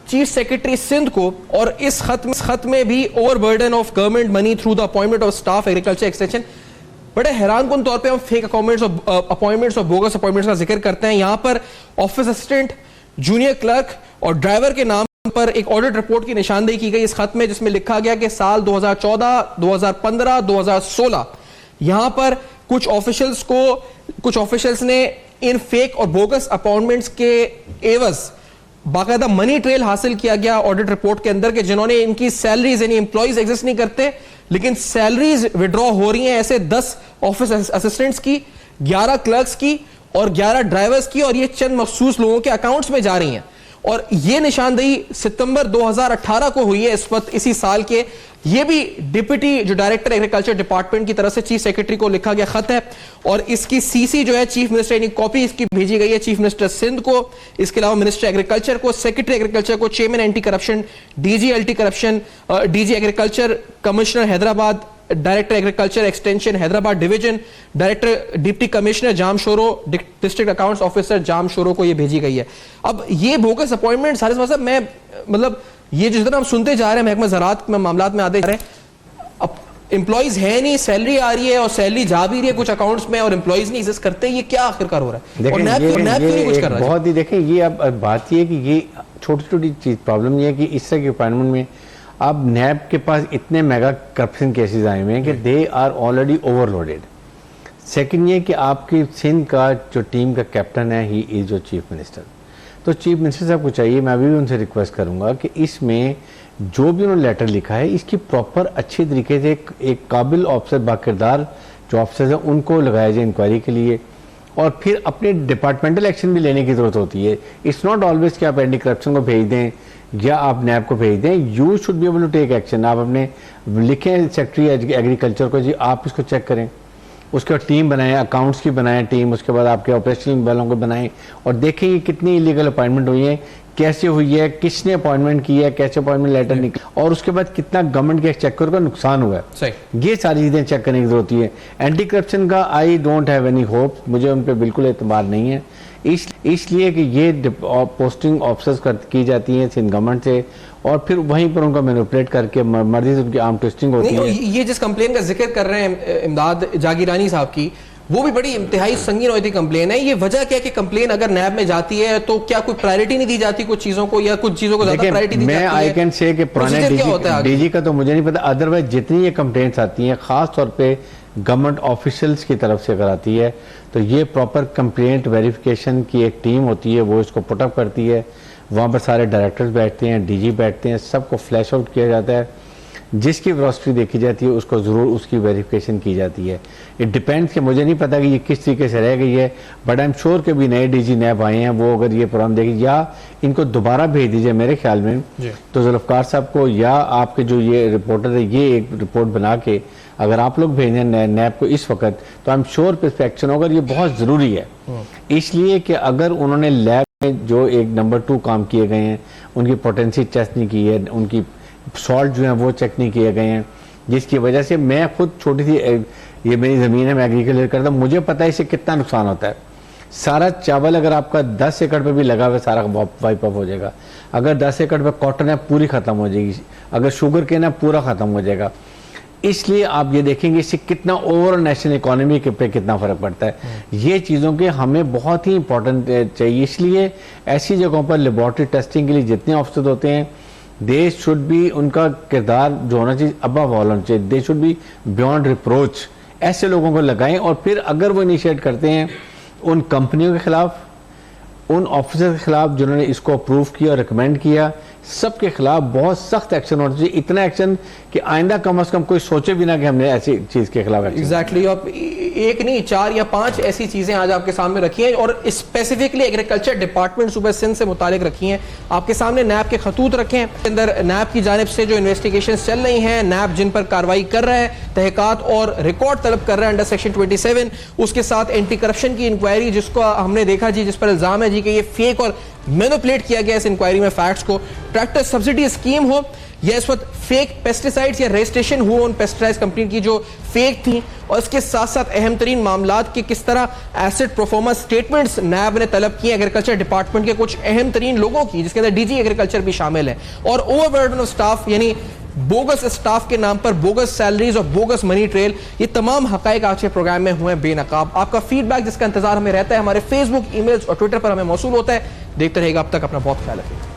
चीफ सेक्रेटरी सिंध को, और इस खत में भी overburden of government money through the appointment of staff agriculture extension. बड़े हैरानकुन तौर पे हम फेक अपॉइंटमेंट्स और बोगस अपॉइंटमेंट्स का जिक्र करते हैं। यहां पर ऑफिस असिस्टेंट, जूनियर क्लर्क और ड्राइवर के नाम पर एक ऑडिट रिपोर्ट की निशानदेही की गई इस खत में, जिसमें लिखा गया कि साल 2014, 2015, 2016 यहां पर कुछ ऑफिशियल्स ने इन फेक और बोगस अपॉइंटमेंट्स के एवज बाकायदा मनी ट्रेल हासिल किया गया ऑडिट रिपोर्ट के अंदर, के जिन्होंने इनकी सैलरीज, यानी एम्प्लॉइज एग्जिस्ट नहीं करते लेकिन सैलरीज विड्रॉ हो रही हैं, ऐसे 10 ऑफिस असिस्टेंट्स की, 11 क्लर्क्स की और 11 ड्राइवर्स की, और ये चंद मखसूस लोगों के अकाउंट्स में जा रही हैं। और ये निशानदेही सितंबर 2018 को हुई है, इस वक्त इसी साल के। ये भी डिप्टी जो डायरेक्टर एग्रीकल्चर डिपार्टमेंट की तरफ से चीफ सेक्रेटरी को लिखा गया खत है और इसकी सीसी जो है चीफ मिनिस्टर, यानी कॉपी इसकी भेजी गई है चीफ मिनिस्टर सिंध को, इसके अलावा मिनिस्टर एग्रीकल्चर को, सेक्रेटरी एग्रीकल्चर को, chairman anti corruption, DG anti corruption, DG agriculture, commissioner Hyderabad, director agriculture extension Hyderabad division, director deputy commissioner Jamshoro, district accounts officer Jamshoro को ये भेजी गई है। अब ये बोगस अपॉइंटमेंट सारे साहब, मैं मतलब ये जिस तरह हम सुनते जा रहे हैं महकमा ज़राअत में मामलात में आते जा रहे हैं, अब एम्प्लॉइज है नहीं, सैलरी आ रही है और सैलरी जा भी रही है कुछ अकाउंट्स में और एम्प्लॉइज नहीं एग्जिस्ट करते, ये क्या आखिरकार हो रहा है? और नैब क्यों नहीं कुछ कर रहा है? बहुत ही देखें, ये अब बात ये है कि ये छोटी छोटी चीज प्रॉब्लम ये है कि इस तरह के अपॉइंटमेंट में अब नैब के पास इतने मेगा करप्शन केसेस आए हुए हैं कि they are already overloaded. Second ये कि आपकी सिंध का जो टीम का कैप्टन है, ही इज जो चीफ मिनिस्टर, तो चीफ मिनिस्टर साहब को चाहिए, मैं अभी भी उनसे रिक्वेस्ट करूंगा कि इसमें जो भी उन्होंने लेटर लिखा है इसकी प्रॉपर अच्छे तरीके से एक काबिल ऑफिसर, बाकिरदार जो ऑफिसर्स हैं उनको लगाया जाए इंक्वायरी के लिए, और फिर अपने डिपार्टमेंटल एक्शन भी लेने की जरूरत होती है। इट्स नॉट ऑलवेज कि आप एंटी करप्शन को भेज दें या आप नैब को भेज दें, you should be able to take action. आप अपने लिखें सेक्रेटरी एग्रीकल्चर को, जी आप इसको चेक करें, उसके बाद टीम बनाएं, अकाउंट्स की बनाएं टीम, उसके बाद आपके ऑपरेशनल वालों को बनाएं और देखें कि कितनी इलीगल अपॉइंटमेंट हुई है, कैसे हुई है, किसने अपॉइंटमेंट की है, कैसे अपॉइंटमेंट लेटर निकला, और उसके बाद कितना गवर्नमेंट के एक्सचेकर का नुकसान हुआ है। ये सारी चीजें चेक करने की जरूरत है। एंटी करप्शन का I don't have any hope, मुझे उन पर बिल्कुल एतबार नहीं है, इसलिए कि ये पोस्टिंग ऑफिसर्स की जाती हैं सिंध गवर्नमेंट से और फिर वहीं पर उनका मैनिपुलेट करके मर्जी से उनकी आर्म ट्विस्टिंग होती है। ये जिस कंप्लेन का जिक्र कर रहे हैं इमदाद जागीरानी साहब की, वो भी बड़ी इंतहाई संगीन और कंप्लेन है। ये वजह क्या है कि कंप्लेन अगर नैब में जाती है तो क्या कोई प्रायोरिटी नहीं दी जाती कुछ चीजों को, या कुछ चीजों को ज्यादा प्रायोरिटी दी जाती है? मैं आई कैन से कि पुराने डीजी का तो मुझे नहीं पता, अदरवाइज जितनी ये कंप्लेंट्स आती हैं खास तौर पे गवर्नमेंट ऑफिशियल्स की तरफ से अगर आती है तो ये प्रॉपर कंप्लेंट वेरिफिकेशन की एक टीम होती है, वो इसको पुटअप करती है, वहाँ पर सारे डायरेक्टर्स बैठते हैं, डीजी बैठते हैं, सबको फ्लैश आउट किया जाता है, जिसकी वेलोसिटी देखी जाती है उसको ज़रूर उसकी वेरिफिकेशन की जाती है। इट डिपेंड्स कि मुझे नहीं पता कि ये किस तरीके से रह गई है, बट आई एम श्योर कि भी नए डीजी नैब आए हैं, वो अगर ये प्रोग्राम देखें या इनको दोबारा भेज दीजिए मेरे ख्याल में तो जुल्फ़िकार साहब को या आपके जो ये रिपोर्टर है ये एक रिपोर्ट बना के अगर आप लोग भेजें नैब को इस वक्त, तो आई एम श्योर पे एक्शन होगा। ये बहुत ज़रूरी है, इसलिए कि अगर उन्होंने लैब में जो एक नंबर 2 काम किए गए हैं, उनकी पोटेंसी टेस्ट नहीं की है, उनकी सॉल्ट जो है वो चेक नहीं किए गए हैं, जिसकी वजह से मैं खुद छोटी सी ये मेरी ज़मीन है, मैं एग्रीकल्चर करता हूँ, मुझे पता है इससे कितना नुकसान होता है। सारा चावल अगर आपका 10 एकड़ पे भी लगा हुआ सारा वाइप ऑफ हो जाएगा, अगर 10 एकड़ पे कॉटन है पूरी ख़त्म हो जाएगी, अगर शुगर केन है पूरा ख़त्म हो जाएगा। इसलिए आप ये देखेंगे इससे कितना ओवरऑल नेशनल इकोनॉमी के पे कितना फ़र्क पड़ता है। ये चीज़ों के हमें बहुत ही इंपॉर्टेंट चाहिए, इसलिए ऐसी जगहों पर लेबॉर्ट्री टेस्टिंग के लिए जितने ऑफिसर होते हैं दे शुड बी, उनका किरदार जो होना चाहिए अबव ऑल होना चाहिए, they should be beyond reproach. ऐसे लोगों को लगाएं और फिर अगर वो इनिशिएट करते हैं उन कंपनियों के खिलाफ, उन ऑफिसर के खिलाफ जिन्होंने इसको अप्रूव किया और रिकमेंड किया, सबके खिलाफ बहुत सख्त एक्शन होना चाहिए। इतना एक्शन कि आइंदा कम से कम कोई सोचे भी ना कि हमने ऐसी चीज के खिलाफ एग्जैक्टली एक नहीं 4 या 5 ऐसी चीजें आज आपके सामने रखी हैं और स्पेसिफिकली एग्रीकल्चर डिपार्टमेंट सूबा सिंध से मुतालिक रखी हैं। आपके सामने नैब के खतूत रखे हैं, अंदर नैब की जानिब से जो इन्वेस्टिगेशन चल रही हैं, नैब जिन पर कार्रवाई कर रहा है, तहकीकात और रिकॉर्ड तलब कर रहा है अंडर सेक्शन 27, उसके साथ एंटी करप्शन की इंक्वायरी जिसको हमने देखा जी, जिस पर इल्जाम है जी कि ये फेक और मैनिपुलेट किया गया इस इंक्वायरी में फैक्ट्स को, ट्रैक्टर सब्सिडी स्कीम हो या इस वक्त फेक पेस्टिसाइड्स या रजिस्ट्रेशन हुआ उन पेस्टिसाइड कंपनी की जो फेक थी, और इसके साथ साथ अहम तरीन मामलात के किस तरह एसेट प्रोफोर्मा स्टेटमेंट्स नैब ने तलब किए एग्रीकल्चर डिपार्टमेंट के कुछ अहम तरीन लोगों की, जिसके अंदर डीजी एग्रीकल्चर भी शामिल है, और ओवरबर्डन ऑफ स्टाफ यानी बोगस स्टाफ के नाम पर बोगस सैलरीज और बोगस मनी ट्रेल, ये तमाम हकायक आज के प्रोग्राम में हुए बेनकाब। आपका फीडबैक जिसका इंतजार हमें रहता है हमारे फेसबुक, ईमेल्स और ट्विटर पर हमें मौसूल होता है। देखते रहेगा, अब तक अपना बहुत ख्याल रखिए।